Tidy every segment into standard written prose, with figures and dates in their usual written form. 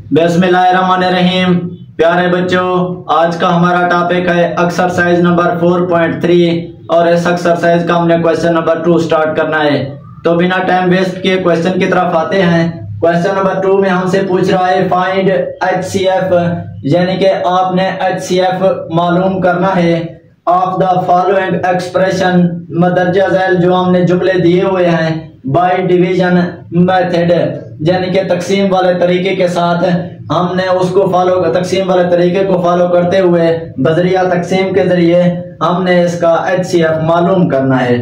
बिस्मिल्लाहिर्रहमानिर्रहीम। प्यारे बच्चों, आज का हमारा टॉपिक है एक्सरसाइज नंबर 4.3 और इस एक्सरसाइज का हमने क्वेश्चन नंबर 2 स्टार्ट करना है। तो बिना टाइम वेस्ट किए क्वेश्चन की तरफ आते हैं। क्वेश्चन नंबर 2 में हमसे पूछ रहा है फाइंड HCF, यानी कि आपने HCF मालूम करना है of the following expression, मदरजा Zail जो हमने जुमले दिए हुए हैं बाय डिवीजन मेथड, यानी कि तकसीम वाले तरीके के साथ हमने उसको तकसीम वाले तरीके को फॉलो करते हुए बजरिया तकसीम के जरिए हमने इसका HCF मालूम करना है।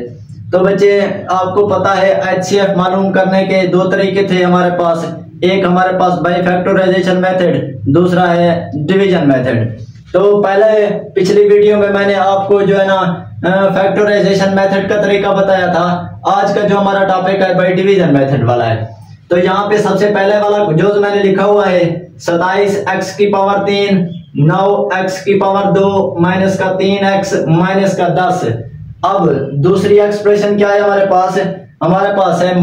तो बच्चे आपको पता है HCF मालूम करने के दो तरीके थे हमारे पास। एक हमारे पास बाय फैक्टराइजेशन मेथड, दूसरा है डिवीजन मेथड। तो पहले पिछली वीडियो में मैंने आपको जो है ना फैक्टराइजेशन मेथड का तरीका बताया था। आज का जो हमारा टॉपिक है बाय डिवीजन मेथड वाला है। तो यहाँ पे सबसे पहले वाला जो मैंने लिखा हुआ है 27x की पावर 3, 9x की पावर 2 माइनस का 3x माइनस का 10। अब दूसरी एक्सप्रेशन क्या है हमारे पास है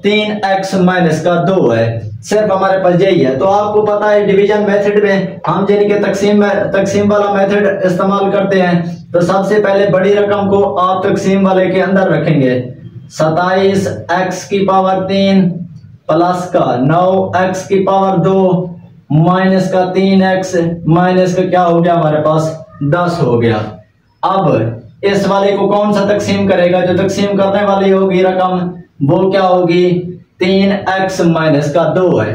3x माइनस का 2 है। सिर्फ हमारे पास यही है। तो आपको पता है डिवीजन मेथड में हम यानी कि तकसीम वाला मेथड इस्तेमाल करते हैं। तो सबसे पहले बड़ी रकम को आप तकसीम वाले के अंदर रखेंगे। 27x की पावर 3 प्लस का 9x की पावर 2 माइनस का 3x माइनस का क्या हो गया हमारे पास 10 हो गया। अब इस वाले को कौन सा तकसीम करेगा? जो तकसीम करने वाली होगी रकम वो क्या होगी 3x माइनस का 2 है।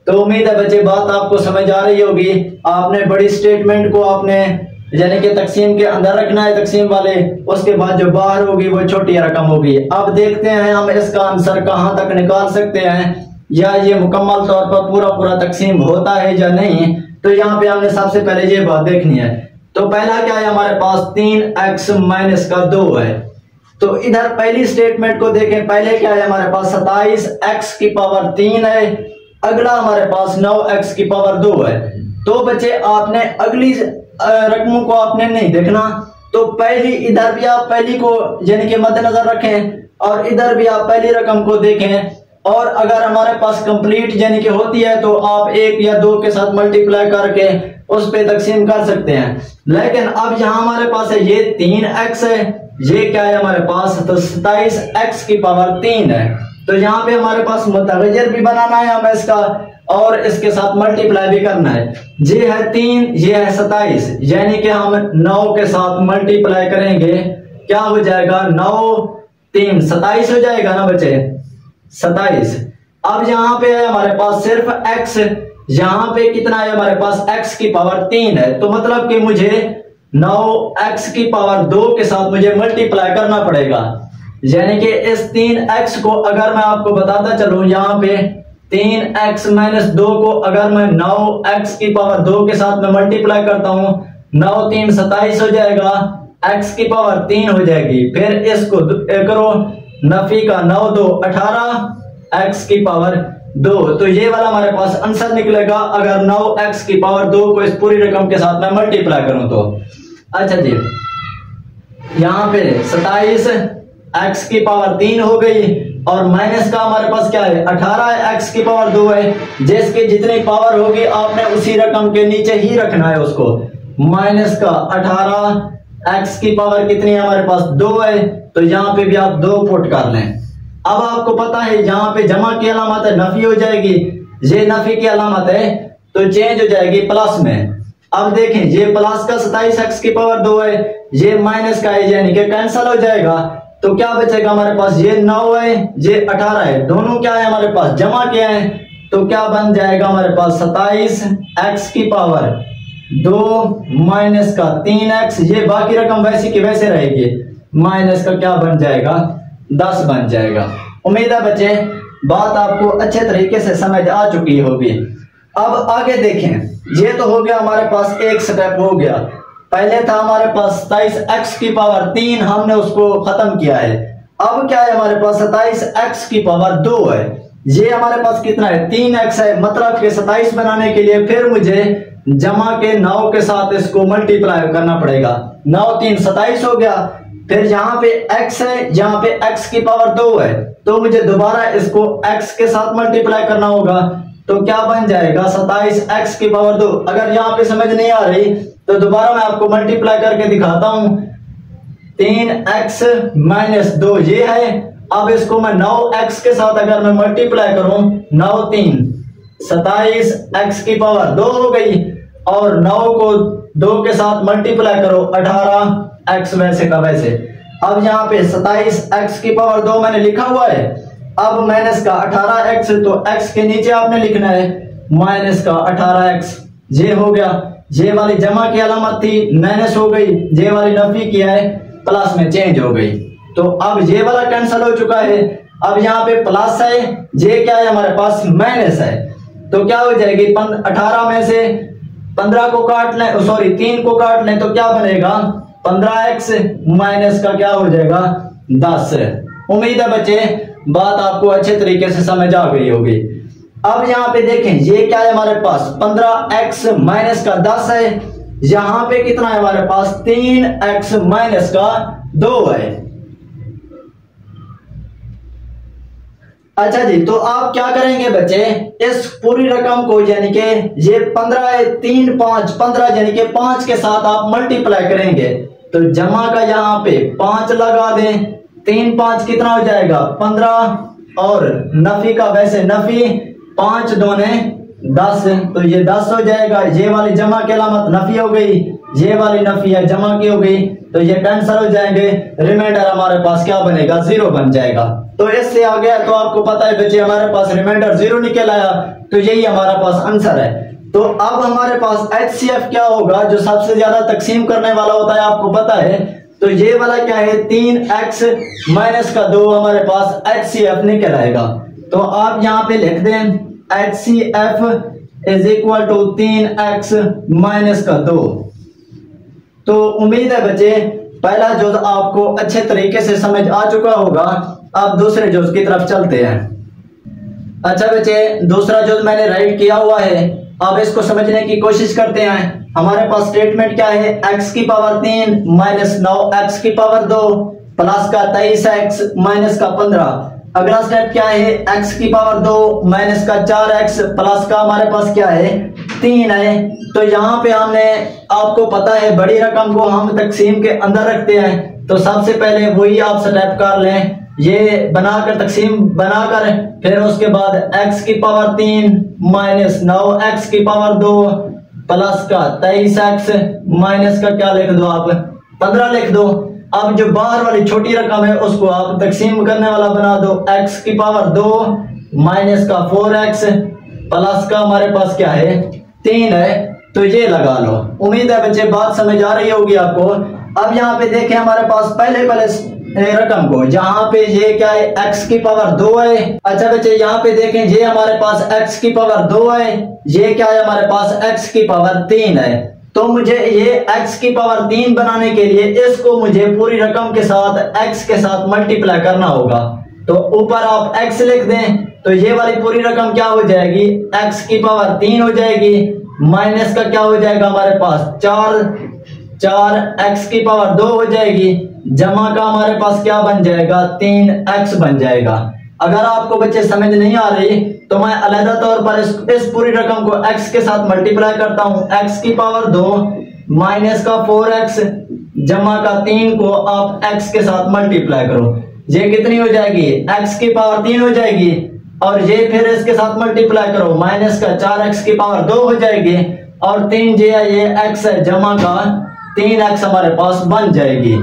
तो उम्मीद है बच्चे बात आपको समझ आ रही होगी। आपने बड़ी स्टेटमेंट को आपने यानी कि तकसीम के अंदर रखना है तकसीम वाले, उसके बाद जो बाहर होगी वो छोटी रकम होगी। अब देखते हैं हम इसका आंसर कहां तक निकाल सकते हैं, या ये मुकम्मल तौर पर पूरा तकसीम होता है या नहीं। तो यहाँ पे हमने सबसे पहले ये बात देखनी है। तो पहला क्या है हमारे पास 3x माइनस का 2 है। तो इधर पहली स्टेटमेंट को देखें। पहले क्या है हमारे पास 27x की पावर 3 है, अगला हमारे पास 9x की पावर 2 है। तो बच्चे आपने अगली रकमों को आपने नहीं देखना। तो पहली इधर भी आप पहली को यानी कि मद्देनजर रखें और इधर भी आप पहली रकम को देखें। और अगर हमारे पास कंप्लीट यानी कि होती है तो आप 1 या 2 के साथ मल्टीप्लाई करके उस पे तकसीम कर सकते हैं। लेकिन अब यहाँ हमारे पास है ये 3x है, ये क्या है हमारे पास तो 27x की पावर 3 है। तो यहाँ पे हमारे पास मुतगय्यर भी बनाना है हमें इसका और इसके साथ मल्टीप्लाई भी करना है। ये है 3, ये है 27, यानी कि हम 9 के साथ मल्टीप्लाई करेंगे क्या हो जाएगा 9 3 27 हो जाएगा ना बच्चे 27। अब यहाँ पे है हमारे पास सिर्फ x, यहाँ पे कितना है हमारे पास x की पावर 3 है। तो मतलब कि मुझे 9x की पावर 2 के साथ मुझे मल्टीप्लाई करना पड़ेगा। यानी कि इस 3x को अगर मैं आपको बताता चलूं, यहाँ पे 3x माइनस 2 को अगर मैं 9x की पावर 2 के साथ में मल्टीप्लाई करता हूं 9 3 27 हो जाएगा, x की पावर 3 हो जाएगी। फिर इसको करो नफी का 9 2 18 x की पावर 2। तो ये वाला हमारे पास आंसर निकलेगा अगर 9x की पावर 2 को इस पूरी रकम के साथ में मल्टीप्लाई करूं तो। अच्छा जी, यहाँ पे 27 x की पावर 3 हो गई और माइनस का हमारे पास क्या है 18 x की पावर 2 है। जिसकी जितनी पावर होगी आपने उसी रकम के नीचे ही रखना है उसको। माइनस का 18 x की पावर कितनी है हमारे पास 2 है। तो यहाँ पे भी आप 2 पुट कर लें। अब आपको पता है यहाँ पे जमा की अलामत है नफी हो जाएगी, ये नफी की अलामत है तो चेंज हो जाएगी प्लस में। अब देखें ये प्लस का 27x की पावर 2 है, ये माइनस का है यानी कि कैंसिल हो जाएगा। तो क्या बचेगा हमारे पास ये 9 है, ये 18 है, दोनों क्या है हमारे पास जमा किया है। तो क्या बन जाएगा हमारे पास 27x की पावर 2 माइनस का 3x, ये बाकी रकम वैसी की वैसे रहेगी, माइनस का क्या बन जाएगा 10 बन जाएगा। उम्मीद है बच्चे बात आपको अच्छे तरीके से समझ आ चुकी होगी। अब आगे देखें, ये तो हो गया हमारे पास एक स्टेप हो गया। पहले था हमारे पास 27x की पावर 3, हमने उसको खत्म किया है। अब क्या है हमारे पास 27x की पावर 2 है, ये हमारे पास कितना है 3x है। मतलब कि 27 बनाने के लिए फिर मुझे जमा के 9 के साथ इसको मल्टीप्लाई करना पड़ेगा। 9 3 27 हो गया। फिर यहाँ पे x है, यहाँ पे x की पावर 2 है, तो मुझे दोबारा इसको x के साथ मल्टीप्लाई करना होगा। तो क्या बन जाएगा 27x की पावर 2। अगर यहाँ पे समझ नहीं आ रही तो दोबारा मैं आपको मल्टीप्लाई करके दिखाता हूं। 3x माइनस 2 ये है। अब इसको मैं 9x के साथ अगर मैं मल्टीप्लाई करूं, 9 3 27x की पावर 2 हो गई, और 9 को 2 के साथ मल्टीप्लाई करो 18x वैसे का वैसे। अब यहाँ पे 27x की पावर 2 मैंने लिखा हुआ है। अब माइनस का 18x, तो x के नीचे आपने लिखना है माइनस का 18x। ये हो गया, ये वाली जमा की अलामत थी माइनस हो गई, ये वाली नफी किया है प्लस में चेंज हो गई। तो अब ये वाला कैंसिल हो चुका है। अब यहाँ पे प्लस है, ये क्या है हमारे पास माइनस है, तो क्या हो जाएगी 18 में से 15 को काट लें, सॉरी 3 को काट लें तो क्या बनेगा 15x माइनस का क्या हो जाएगा 10। उम्मीद है बच्चे बात आपको अच्छे तरीके से समझ आ गई होगी। अब यहाँ पे देखें ये क्या है हमारे पास 15x माइनस का 10 है। यहाँ पे कितना है हमारे पास 3x माइनस का 2 है। अच्छा जी, तो आप क्या करेंगे बच्चे, इस पूरी रकम को यानी कि ये 15 है, 3 5 15 यानी कि 5 के साथ आप मल्टीप्लाई करेंगे तो जमा का यहाँ पे 5 लगा दें, 3 5 कितना हो जाएगा 15, और नफी का वैसे नफी 5 दूने 10, तो ये 10 हो जाएगा। ये वाली जमा की अलामत नफी हो गई, ये वाली नफी है जमा की हो गई, तो ये कैंसिल हो जाएंगे। रिमाइंडर हमारे पास क्या बनेगा 0 बन जाएगा। तो इससे आ गया, तो आपको पता है बच्चे हमारे पास रिमाइंडर 0 निकल आया, तो यही हमारा पास आंसर है। तो अब हमारे पास HCF क्या होगा, जो सबसे ज्यादा तकसीम करने वाला होता है आपको पता है। तो ये वाला क्या है 3x माइनस का 2 हमारे पास HCF निकल आएगा। तो आप यहाँ पे लिख दें HCF is equal to 3x minus का 2। तो उम्मीद है बच्चे पहला जुज आपको अच्छे तरीके से समझ आ चुका होगा। अब दूसरे जुज की तरफ चलते हैं। अच्छा बच्चे, दूसरा जुज मैंने राइट किया हुआ है, अब इसको समझने की कोशिश करते हैं। हमारे पास स्टेटमेंट क्या है, x की पावर 3 माइनस 9x की पावर 2 प्लस का 23x माइनस का 15। अगला स्टेप क्या है, x की पावर 2 माइनस का 4x प्लस का हमारे पास क्या है 3 है। तो यहाँ पे हमने, आपको पता है बड़ी रकम को हम तकसीम के अंदर रखते हैं, तो सबसे पहले वही आप स्टेप कर लें, ये बनाकर तकसीम बनाकर, फिर उसके बाद x की पावर 3 माइनस 9x की पावर 2 प्लस का 23x माइनस का क्या लिख दो आप 15 लिख दो। अब जो बाहर वाली छोटी रकम है उसको आप तकसीम करने वाला बना दो, x की पावर 2 माइनस का 4x प्लस का हमारे पास क्या है 3 है, तो ये लगा लो। उम्मीद है बच्चे बात समझ आ रही होगी आपको। अब यहाँ पे देखें हमारे पास पहले रकम को, जहां पे ये क्या है x की पावर 2 है। अच्छा बच्चे यहाँ पे देखें ये हमारे पास x की पावर 2 है, ये क्या है हमारे पास x की पावर 3 है। तो मुझे ये x की पावर 3 बनाने के लिए इसको मुझे पूरी रकम के साथ x के साथ मल्टीप्लाई करना होगा। तो ऊपर आप x लिख दें, तो ये वाली पूरी रकम क्या हो जाएगी x की पावर 3 हो जाएगी, माइनस का क्या हो जाएगा हमारे पास 4 x की पावर 2 हो जाएगी, जमा का हमारे पास क्या बन जाएगा 3x बन जाएगा। अगर आपको बच्चे समझ नहीं आ रही तो मैं अलग तौर पर इस पूरी रकम को x के साथ मल्टीप्लाई करता हूं, x की पावर 2 माइनस का 4x जमा का 3 को आप x के साथ मल्टीप्लाई करो, ये कितनी हो जाएगी x की पावर 3 हो जाएगी, और ये फिर इसके साथ मल्टीप्लाई करो माइनस का 4x की पावर 2 हो जाएगी, और 3 ये x है जमा का 3x हमारे पास बन जाएगी।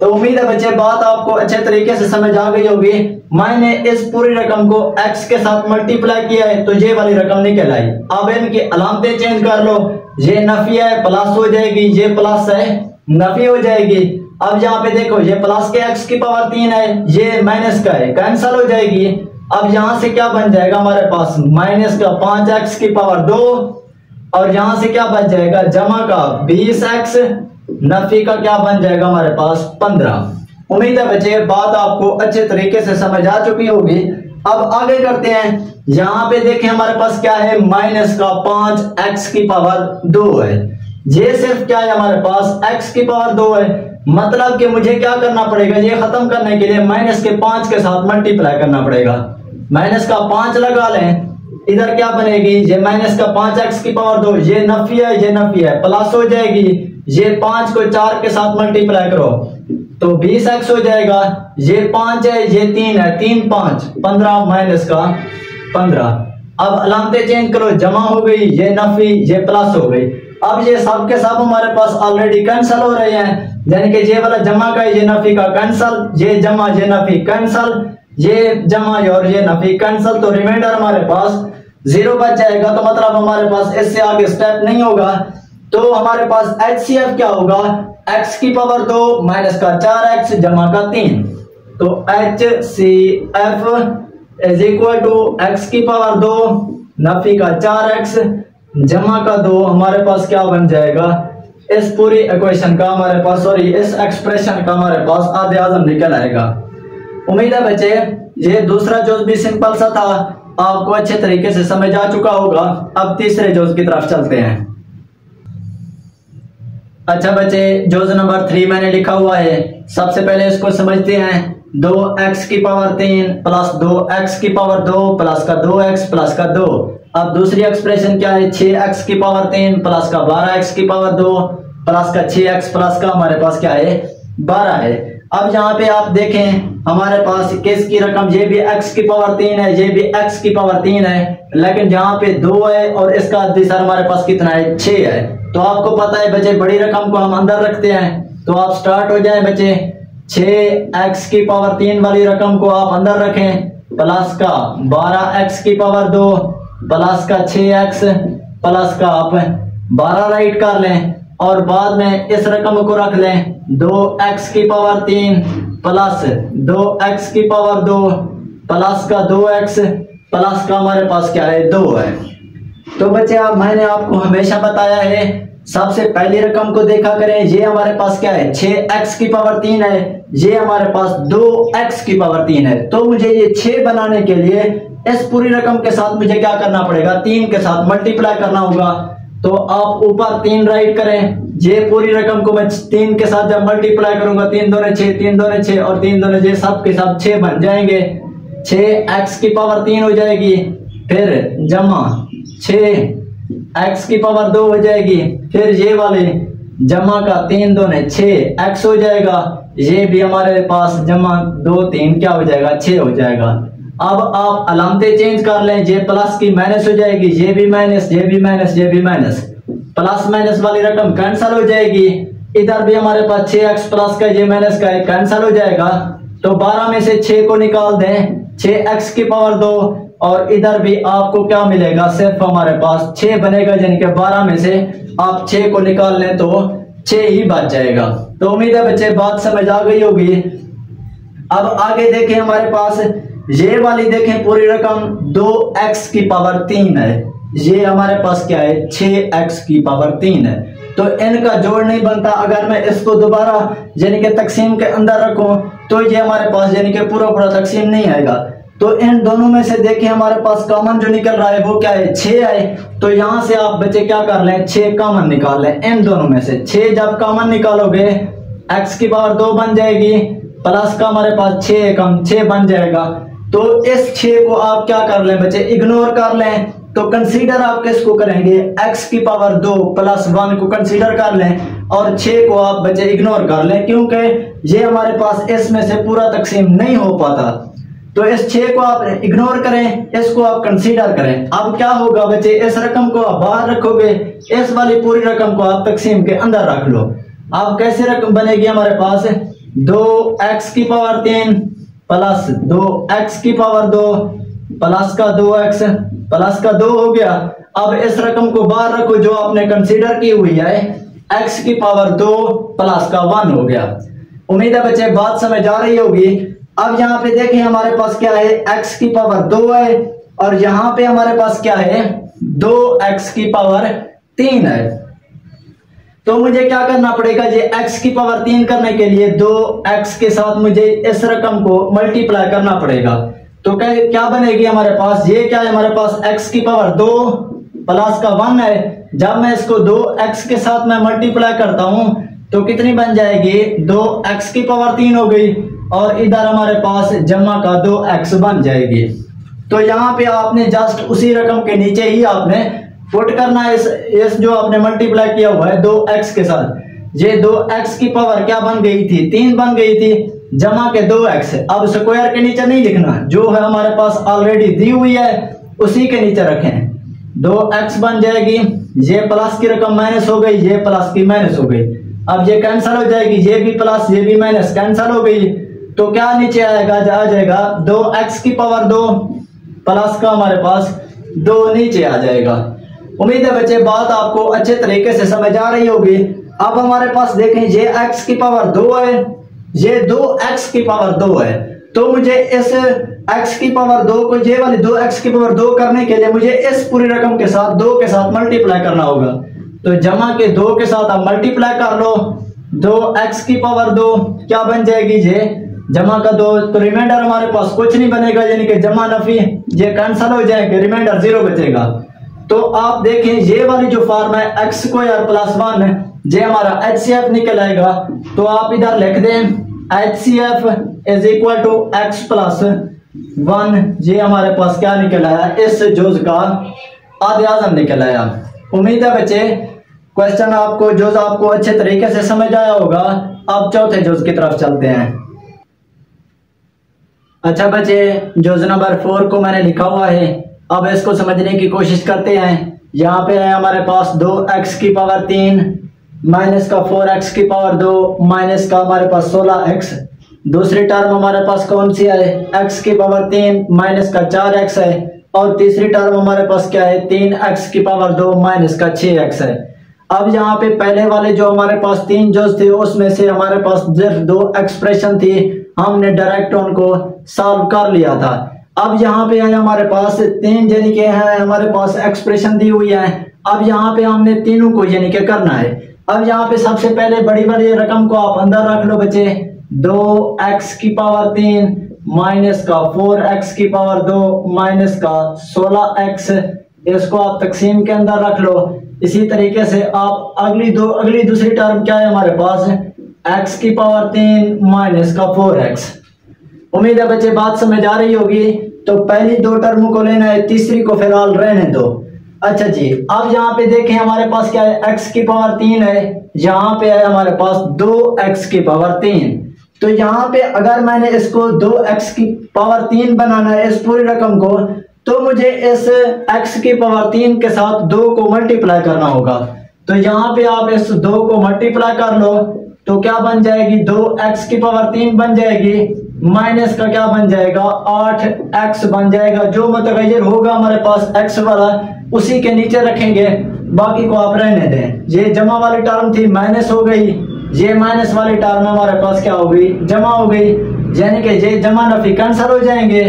तो उम्मीद है बच्चे बात आपको अच्छे तरीके से समझ आ गई होगी। मैंने इस पूरी रकम को x के साथ मल्टीप्लाई किया है तो ये वाली रकम निकल आई। अब इनकी अलामतें चेंज कर लो, ये नफी है प्लस हो जाएगी, ये प्लस है नफी हो जाएगी। अब यहाँ पे देखो ये प्लस के x की पावर 3 है, ये माइनस का है, कैंसिल हो जाएगी। अब यहाँ से क्या बन जाएगा हमारे पास माइनस का 5x की पावर 2, और यहाँ से क्या बन जाएगा जमा का 20x, नफी का क्या बन जाएगा हमारे पास 15। उम्मीद है बच्चे बात आपको अच्छे तरीके से समझ आ चुकी होगी। अब आगे करते हैं। यहाँ पे देखें हमारे पास क्या है माइनस का 5x की पावर 2 है, ये सिर्फ क्या है हमारे पास x की पावर 2 है, मतलब कि मुझे क्या करना पड़ेगा, ये खत्म करने के लिए माइनस के 5 के साथ मल्टीप्लाई करना पड़ेगा। माइनस का 5 लगा लें, इधर क्या बनेगी, ये माइनस का 5x की पावर 2, ये नफी है ये नफी है, प्लस हो जाएगी, ये 5 को 4 के साथ मल्टीप्लाई करो तो 20x हो जाएगा, ये 5 है ये 3 है, 3 5 15 माइनस का 15। अब अलामतें चेंज करो, जमा हो गई, ये नफी ये प्लस हो गई। अब ये सब के सब हमारे पास ऑलरेडी कैंसिल हो रहे हैं, यानी कि ये वाला जमा का ये नफी का कैंसिल, ये जमा ये नफी कैंसिल, ये जमा और ये नफी कैंसिल, तो रिमाइंडर हमारे पास 0 बच जाएगा। तो मतलब हमारे पास इससे आगे स्टेप नहीं होगा। तो हमारे पास HCF क्या होगा, x की पावर 2 माइनस का 4x जमा का 3, तो HCF is equal to x की पावर 2 नफी का 4x जमा का 2, हमारे पास क्या बन जाएगा, इस पूरी इक्वेशन का हमारे पास इस एक्सप्रेशन का हमारे पास आधे आजम निकल आएगा। उम्मीद है बच्चे ये दूसरा जोज भी सिंपल सा था, आपको अच्छे तरीके से समझ आ चुका होगा। अब तीसरे जोज की तरफ चलते हैं। अच्छा बच्चे, जोज नंबर 3 मैंने लिखा हुआ है। सबसे पहले इसको समझते हैं। 2x की पावर 3 प्लस 2x की पावर 2 प्लस का 2x प्लस का 2। अब दूसरी एक्सप्रेशन क्या है, 6x की पावर 3 प्लस का 12x की पावर 2 प्लस का 6x प्लस का हमारे पास क्या है 12 है। अब यहाँ पे आप देखें हमारे पास किसकी रकम, ये भी x की पावर 3 है, ये भी x की पावर 3 है, लेकिन यहाँ पे 2 है और इसका अद्दिसर हमारे पास कितना है 6 है। तो आपको पता है बच्चे बड़ी रकम को हम अंदर रखते हैं, तो आप स्टार्ट हो जाए बच्चे। 6x की पावर 3 वाली रकम को आप अंदर रखें, प्लस का 12x की पावर 2 प्लस का 6x प्लस का आप 12 राइट कर लें, और बाद में इस रकम को रख लें 2x की पावर 3 प्लस 2x की पावर 2 प्लस का 2x प्लस का हमारे पास क्या है 2 है। तो बच्चे आप मैंने आपको हमेशा बताया है, सबसे पहली रकम को देखा करें, ये हमारे पास क्या है 6x की पावर 3 है, ये हमारे पास 2x की पावर 3 है। तो मुझे ये 6 बनाने के लिए इस पूरी रकम के साथ मुझे क्या करना पड़ेगा, 3 के साथ मल्टीप्लाई करना होगा। तो आप ऊपर 3 राइट करें, ये पूरी रकम को मैं 3 के साथ जब मल्टीप्लाई करूंगा 3 दूने 6 3 दूने 6 और 3 दूने ये सब के सब 6 बन जाएंगे। 6x की पावर 3 हो जाएगी, फिर जमा 6x की पावर 2 हो जाएगी, फिर ये वाले जमा का 3 दूने 6x हो जाएगा, ये भी हमारे पास जमा 2 3 क्या हो जाएगा 6 हो जाएगा। अब आप अलामतें चेंज कर लें, ये प्लस की माइनस हो जाएगी, ये भी माइनस ये भी माइनस ये भी माइनस, प्लस माइनस वाली रकम कैंसिल हो जाएगी। इधर भी हमारे पास 6x प्लस का ये माइनस का कैंसिल हो जाएगा। तो 12 में से 6 को निकाल दें, 6x की पावर 2, और इधर भी आपको क्या मिलेगा, सिर्फ हमारे पास 6 बनेगा, यानी कि 12 में से आप 6 को निकाल लें तो 6 ही बच जाएगा। तो उम्मीद है बच्चे बात समझ आ गई होगी। अब आगे देखें, हमारे पास ये वाली देखें पूरी रकम 2x की पावर 3 है, ये हमारे पास क्या है 6x की पावर 3 है। तो इनका जोड़ नहीं बनता, अगर मैं इसको दोबारा यानी कि तकसीम के अंदर रखूं तो ये हमारे पास यानी कि पूरा पूरा तकसीम नहीं आएगा। तो इन दोनों में से देखिए हमारे पास कॉमन जो निकल रहा है वो क्या है 6 है। तो यहां से आप बच्चे क्या कर लें 6 कॉमन निकाल लें, इन दोनों में से 6 जब कॉमन निकालोगे x की पावर 2 बन जाएगी, प्लस का हमारे पास 6 कम 6 बन जाएगा। तो इस 6 को आप क्या कर लें बच्चे इग्नोर कर लें। तो कंसीडर आप किसको करेंगे, x की पावर 2 प्लस 1 को कंसीडर कर लें, और 6 को आप बच्चे इग्नोर कर लें, क्योंकि ये हमारे पास इसमें से पूरा तकसीम नहीं हो पाता। तो इस 6 को आप इग्नोर करें, इसको आप कंसीडर करें। अब क्या होगा बच्चे, इस रकम को आप बाहर रखोगे, इस वाली पूरी रकम को आप तकसीम के अंदर रख लो। अब कैसे रकम बनेगी हमारे पास 2x की पावर 3 प्लस 2x की पावर 2 प्लस का 2x प्लस का 2 हो गया। अब इस रकम को बाहर रखो जो आपने कंसीडर की हुई है, x की पावर 2 प्लस का 1 हो गया। उम्मीद है बच्चे बात समझ आ रही होगी। अब यहाँ पे देखिए हमारे पास क्या है x की पावर 2 है, और यहाँ पे हमारे पास क्या है 2x की पावर 3 है। तो मुझे क्या करना पड़ेगा, ये x की पावर 3 करने के लिए 2x के साथ मुझे इस रकम को मल्टीप्लाई करना पड़ेगा। तो क्या बनेगी हमारे पास, ये क्या है हमारे पास x की पावर 2 प्लस का 1 है। जब मैं इसको 2x के साथ मैं मल्टीप्लाई करता हूं तो कितनी बन जाएगी 2x की पावर 3 हो गई, और इधर हमारे पास जमा का 2x बन जाएगी। तो यहाँ पे आपने जस्ट उसी रकम के नीचे ही आपने पुट करना है इस जो आपने मल्टीप्लाई किया हुआ है 2x के साथ। ये 2x की पावर क्या बन गई थी, 3 बन गई थी, जमा के 2x। अब स्क्वायर के नीचे नहीं लिखना, जो है हमारे पास ऑलरेडी दी हुई है उसी के नीचे रखें। 2x बन जाएगी, ये प्लस की रकम माइनस हो गई, ये प्लस की माइनस हो गई। अब ये कैंसिल हो जाएगी, ये भी प्लस ये भी माइनस कैंसिल हो गई। तो क्या नीचे आएगा, आ जाएगा 2x की पावर 2 प्लस का हमारे पास 2 नीचे आ जाएगा। उम्मीद है बच्चे बात आपको अच्छे तरीके से समझ आ रही होगी। अब हमारे पास देखें ये x की पावर 2 है, ये 2x की पावर 2 है। तो मुझे इस x की पावर 2 को ये वाली 2x की पावर 2 करने के लिए मुझे इस पूरी रकम के साथ 2 के साथ मल्टीप्लाई करना होगा। तो जमा के 2 के साथ आप मल्टीप्लाई कर लो, 2x की पावर 2 क्या बन जाएगी, ये जमा का 2, तो रिमाइंडर हमारे पास कुछ नहीं बनेगा, यानी कि जमा नफी ये कैंसिल हो जाएंगे, रिमाइंडर 0 बचेगा। तो आप देखें ये वाली जो फॉर्म है x स्क्वायर प्लस 1 ये हमारा HCF निकल आएगा। तो आप इधर लिख दें HCF is equal to x plus 1, ये हमारे पास क्या निकल आया, इस जोज का आधे आज़म निकल आया। उम्मीद है बच्चे क्वेश्चन आपको जोज आपको अच्छे तरीके से समझ आया होगा। अब चौथे जोज की तरफ चलते हैं। अच्छा बच्चे जोज नंबर 4 को मैंने लिखा हुआ है, अब इसको समझने की कोशिश करते हैं। यहाँ पे है हमारे पास 2x की पावर 3 माइनस का 4x की पावर 2 माइनस का हमारे पास 16x। दूसरी टर्म हमारे पास कौन सी है, x की पावर 3 माइनस का 4x है, और तीसरी टर्म हमारे पास क्या है, 3x की पावर 2 माइनस का 6x है। अब यहाँ पे पहले वाले जो हमारे पास 3 जोज थे उसमें से हमारे पास सिर्फ 2 एक्सप्रेशन थी, हमने डायरेक्ट उनको सॉल्व कर लिया था। अब यहाँ पे है हमारे पास 3 यानी कि है हमारे पास एक्सप्रेशन दी हुई है। अब यहाँ पे हमने तीनों को यानी कि करना है। अब यहाँ पे सबसे पहले बड़ी बड़ी रकम को आप अंदर रख लो बच्चे, 2x की पावर 3 माइनस का 4x की पावर 2 माइनस का 16x, इसको आप तकसीम के अंदर रख लो। इसी तरीके से आप अगली दूसरी टर्म क्या है हमारे पास, x की पावर 3 माइनस का 4x। उम्मीद है बच्चे बात समझ आ रही होगी। तो पहली 2 टर्मों को लेना है, तीसरी को फिलहाल रहने दो। अच्छा जी, अब यहाँ पे देखें हमारे पास क्या है, x की पावर 3 है, यहाँ पे है हमारे पास 2x की पावर 3। तो यहाँ पे अगर मैंने इसको 2x की पावर 3 बनाना है इस पूरी रकम को, तो मुझे इस x की पावर 3 के साथ 2 को मल्टीप्लाई करना होगा। तो यहाँ पे आप इस 2 को मल्टीप्लाई कर लो, तो क्या बन जाएगी, 2x की पावर 3 बन जाएगी, माइनस का क्या बन जाएगा, 8x बन जाएगा। जो मुतगय्यर होगा हमारे पास x वाला उसी के नीचे रखेंगे, बाकी को आप रहने दें। ये जमा वाली टर्म थी माइनस हो गई, ये माइनस वाली टर्म हमारे पास क्या हो गई, जमा हो गई, यानी कि ये जमा नफी कैंसिल हो जाएंगे।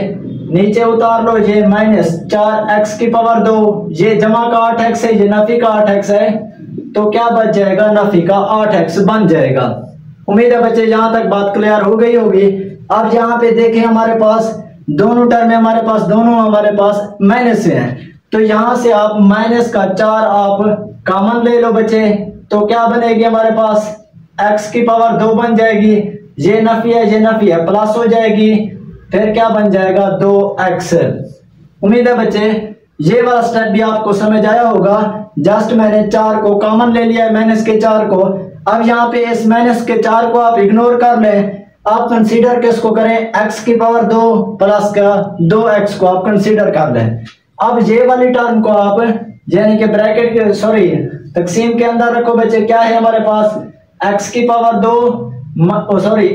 नीचे उतार लो, ये माइनस 4x की पावर 2, ये जमा का 8x है, ये नफी का 8x है, तो क्या बच जाएगा, नफी का 8x बन जाएगा। उम्मीद है बच्चे यहाँ तक बात क्लियर हो गई होगी। अब यहाँ पे देखें हमारे पास दोनों टर्म हमारे पास माइनस से हैं, तो यहाँ से आप माइनस का 4 आप कॉमन ले लो बच्चे, तो क्या बनेगी हमारे पास, x की पावर 2 बन जाएगी, ये नफी है प्लस हो जाएगी, फिर क्या बन जाएगा 2x। उम्मीद है बच्चे ये वाला स्टेप भी आपको समझ आया होगा। जस्ट मैंने 4 को कॉमन ले लिया है, माइनस के 4 को। अब यहाँ पे इस माइनस के 4 को आप इग्नोर कर लें, आप कंसीडर किसको करें, x की पावर 2 प्लस का 2x को आप कंसीडर कर लें। अब ये वाली टर्म को आप यानी कि ब्रैकेट के तकसीम के अंदर रखो बच्चे। क्या है हमारे पास, x की पावर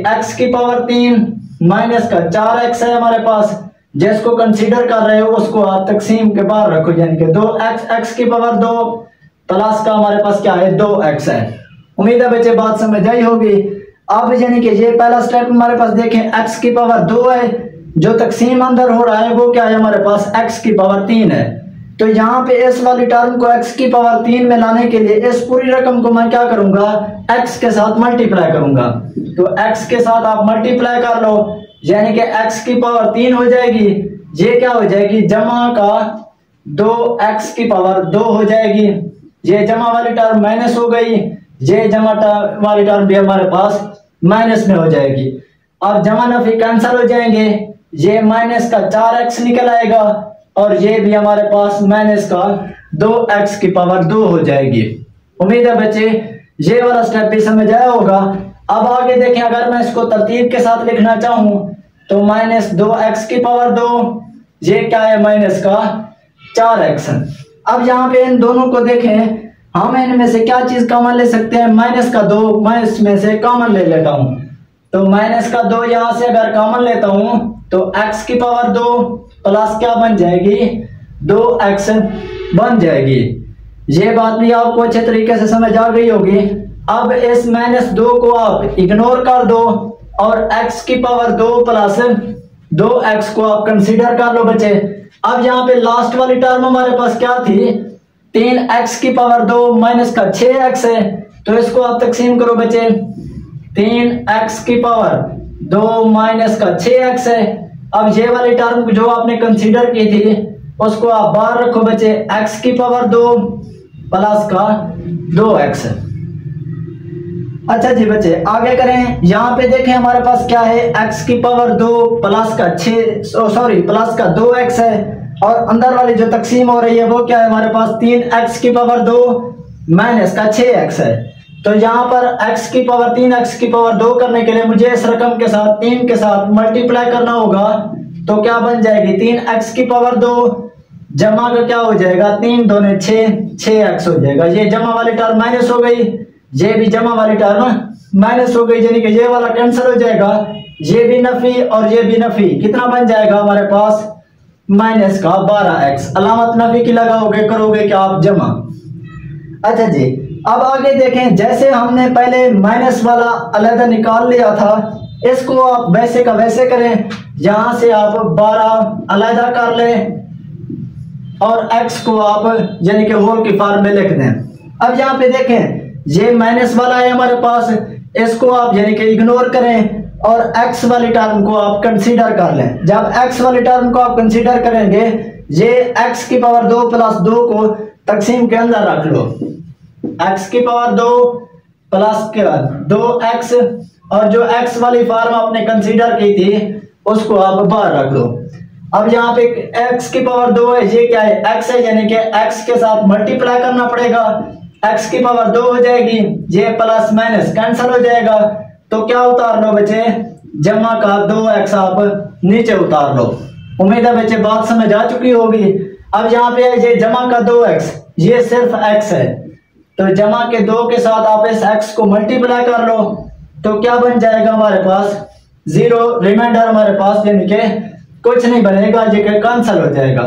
x की पावर 3 माइनस का 4x है हमारे पास, जिसको कंसीडर कर रहे हो उसको आप तकसीम के बाहर रखो, यानी कि 2x की पावर 2 प्लस का हमारे पास क्या है, 2x है। उम्मीद है बच्चे बात समझ आई होगी। अब यानी कि ये पहला स्टेप हमारे पास देखें, x की पावर 2 है, जो तकसीम अंदर हो रहा है वो क्या है हमारे पास, x की पावर 3 है। तो यहाँ पे इस वाली टर्म को x की पावर 3 में लाने के लिए इस पूरी रकम को मैं क्या करूंगा, x के साथ मल्टीप्लाई करूंगा। तो x के साथ आप मल्टीप्लाई कर लो, यानी कि x की पावर 3 हो जाएगी, ये क्या हो जाएगी, जमा का 2x की पावर 2 हो जाएगी। ये जमा वाली टर्म माइनस हो गई, ये जमा वाली टर्म भी हमारे पास माइनस में हो जाएगी। अब जमा नफी कैंसिल हो जाएंगे, ये माइनस का 4x निकल आएगा और ये भी हमारे पास माइनस का 2x की पावर 2 हो जाएगी। उम्मीद है बच्चे ये वाला स्टेप भी समझ आया होगा। अब आगे देखें, अगर मैं इसको तरतीब के साथ लिखना चाहूं तो माइनस 2x की पावर 2, ये क्या है माइनस का 4x। अब यहाँ पे इन दोनों को देखें, हम इनमें से क्या चीज कॉमन ले सकते हैं, माइनस का 2 मैं इसमें से कॉमन ले लेता हूं। तो माइनस का 2 यहां से अगर कॉमन लेता हूं तो x की पावर 2 प्लस क्या बन जाएगी 2x बन जाएगी। ये बात भी आपको अच्छे तरीके से समझ आ गई होगी। अब इस माइनस 2 को आप इग्नोर कर दो और x की पावर 2 प्लस 2x को आप कंसीडर कर लो बच्चे। अब यहाँ पे लास्ट वाली टर्म हमारे पास क्या थी, 3x की पावर 2 माइनस का 6x है, तो इसको आप तकसीम करो बच्चे। 3x की पावर 2 माइनस का 6x है। अब ये वाली टर्म जो आपने कंसीडर की थी उसको आप बाहर रखो बच्चे, x की पावर 2 प्लस का 2x। अच्छा जी बच्चे आगे करें, यहाँ पे देखें हमारे पास क्या है, x की पावर 2 प्लस का 2x है और अंदर वाली जो तकसीम हो रही है वो क्या है हमारे पास 3x की पावर 2 माइनस का 6x है। तो यहाँ पर x की पावर 3x की पावर 2 करने के लिए मुझे इस रकम के साथ 3 के साथ मल्टीप्लाई करना होगा। तो क्या बन जाएगी 3x की पावर 2 जमा का क्या हो जाएगा 3 दूने 6x हो जाएगा। ये जमा वाली टर्म माइनस हो गई, ये भी जमा वाली टर्म माइनस हो गई, यानी कि ये वाला कैंसिल हो जाएगा, ये भी नफी और ये भी नफी। कितना बन जाएगा हमारे पास माइनस का 12x। अलामत नफी की लगाओगे, करोगे क्या आप जमा। अच्छा जी अब आगे देखें, जैसे हमने पहले माइनस वाला अलग निकाल लिया था, इसको आप वैसे का वैसे करें। यहां से आप 12 अलग कर लें और x को आप यानी कि होल की फॉर्म में लिख दें। अब यहाँ पे देखें ये माइनस वाला है हमारे पास, इसको आप यानी कि इग्नोर करें और x वाली टर्म को आप कंसीडर कर लें। जब x वाली टर्म को आप कंसीडर करेंगे, ये x की पावर 2 प्लस 2 को तकसीम के अंदर रख लो, x की पावर 2 प्लस 2x और जो x वाली फॉर्म आपने कंसीडर की थी उसको आप बाहर रख दो। अब यहाँ पे x की पावर 2 है, ये क्या है x है, यानी कि x के साथ मल्टीप्लाई करना पड़ेगा, x की पावर 2 हो जाएगी, ये प्लस माइनस कैंसिल हो जाएगा। तो क्या उतार लो बच्चे, जमा का 2x आप नीचे उतार लो। उम्मीद है बच्चे बात समझ आ चुकी होगी। अब यहाँ पे ये जमा का 2x, ये सिर्फ x है, तो जमा के 2 के साथ आप इस x को मल्टीप्लाई कर लो, तो क्या बन जाएगा हमारे पास 0, रिमाइंडर हमारे पास यानी कि कुछ नहीं बनेगा, ये कैंसिल हो जाएगा।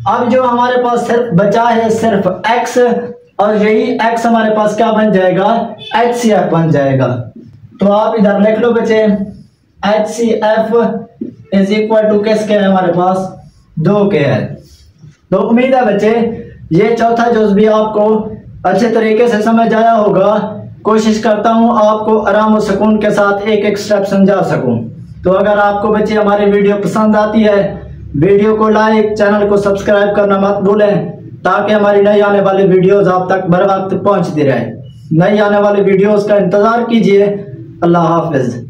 अब जो हमारे पास सिर्फ बचा है सिर्फ x और यही x हमारे पास क्या बन जाएगा HCF बन जाएगा। तो आप इधर लिख लो बच्चे, HCF इज इक्वल टू किसके है हमारे पास 2 के है। तो उम्मीद है बच्चे ये चौथा जुज़ भी आपको अच्छे तरीके से समझ आया होगा। कोशिश करता हूं आपको आराम और सुकून के साथ एक एक स्टेप समझा सकूं। तो अगर आपको बच्चे हमारी वीडियो पसंद आती है, वीडियो को लाइक, चैनल को सब्सक्राइब करना मत भूलें, ताकि हमारी नई आने वाली वीडियोस आप तक बर वक्त पहुंचती रहे। नई आने वाली वीडियोस का इंतजार कीजिए। अल्लाह हाफिज।